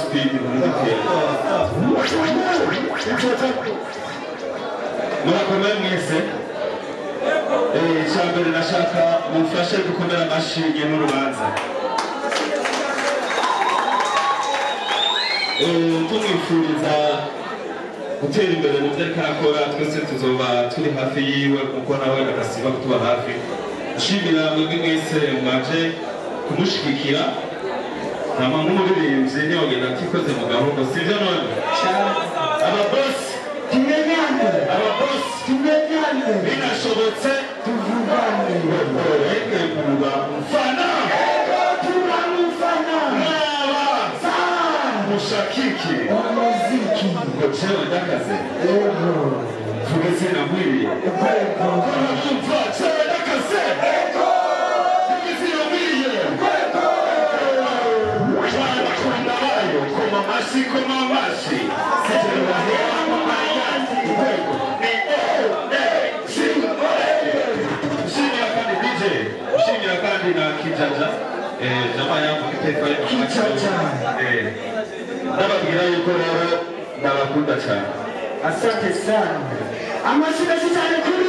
speed ntuzikere murakomeye mwese icyambere nashaka mufashe gukomera amashyi n'urubanza tumwifuriza gutera imbere mu byo ariko arakora twese tuzoba turi hafi yiwe kuko nawe agasiba kutuba hafi nshimira mwebwe mwese mwaje kumushyigikira nama nk'umuririmbyi ntiyongera atikoze mu gahunda sibyo none ababosi tumenyane binashobotse tuvugane reke kuba mfana turamufana mushakiki umuziki ngo chewe ndakaze vuga izina mwiriye kumva chewe ndakaze vuga izina mwiriye wakunda bayo koma mashi sijera hera mama yanzi shimira kandi na kijaja jamaa yangu kitaifa kijaja ndababwira yuko rero ndabakunda cyane asante sana amashyi cyane kuri